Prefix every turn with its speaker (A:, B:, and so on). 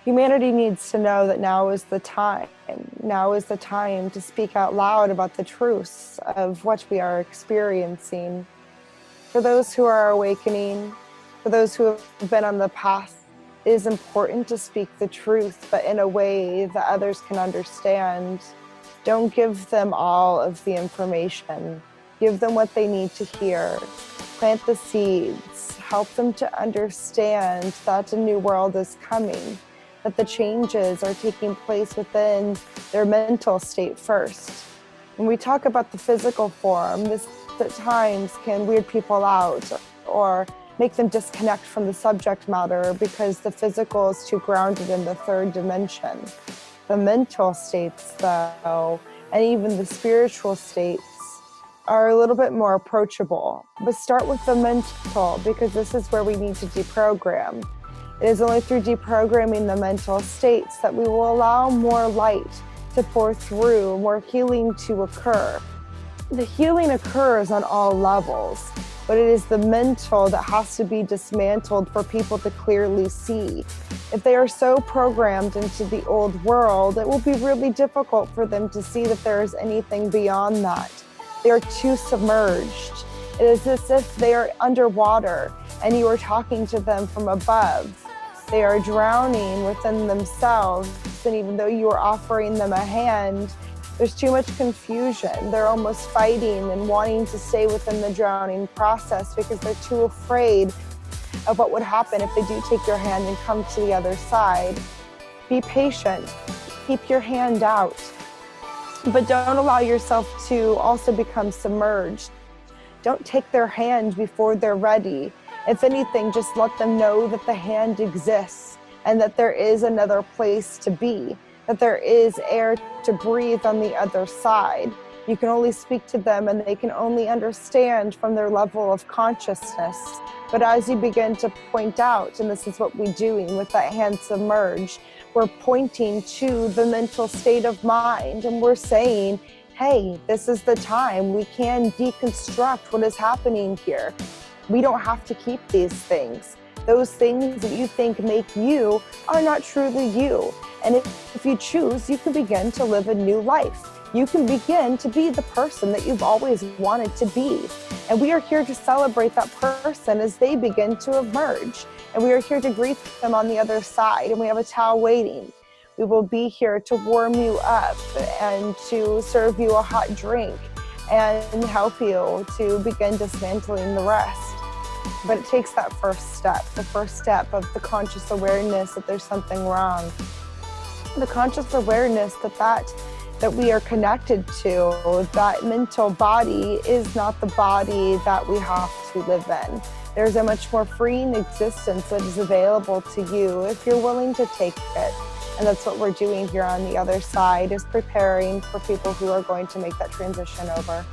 A: Humanity needs to know that now is the time. Now is the time to speak out loud about the truths of what we are experiencing. For those who are awakening, for those who have been on the path, it is important to speak the truth, but in a way that others can understand. Don't give them all of the information. Give them what they need to hear. Plant the seeds. Help them to understand that a new world is coming, that the changes are taking place within their mental state first. When we talk about the physical form, this at times can weird people out or make them disconnect from the subject matter because the physical is too grounded in the third dimension. The mental states, though, and even the spiritual states are a little bit more approachable. But start with the mental, because this is where we need to deprogram. It is only through deprogramming the mental states that we will allow more light to pour through, more healing to occur. The healing occurs on all levels, but it is the mental that has to be dismantled for people to clearly see. If they are so programmed into the old world, it will be really difficult for them to see that there is anything beyond that. They are too submerged. It is as if they are underwater and you are talking to them from above. They are drowning within themselves, and even though you are offering them a hand, there's too much confusion. They're almost fighting and wanting to stay within the drowning process because they're too afraid of what would happen if they do take your hand and come to the other side. Be patient. Keep your hand out. But don't allow yourself to also become submerged. Don't take their hand before they're ready. If anything, just let them know that the hand exists and that there is another place to be, that there is air to breathe on the other side. You can only speak to them and they can only understand from their level of consciousness. But as you begin to point out, and this is what we're doing with that hand submerged, we're pointing to the mental state of mind and we're saying, hey, this is the time. We can deconstruct what is happening here. We don't have to keep these things. Those things that you think make you are not truly you. And if you choose, you can begin to live a new life. You can begin to be the person that you've always wanted to be. And we are here to celebrate that person as they begin to emerge. And we are here to greet them on the other side. And we have a towel waiting. We will be here to warm you up and to serve you a hot drink and help you to begin dismantling the rest. But it takes that first step, the first step of the conscious awareness that there's something wrong. The conscious awareness that we are connected to, that mental body is not the body that we have to live in. There's a much more freeing existence that is available to you if you're willing to take it. And that's what we're doing here on the other side, is preparing for people who are going to make that transition over.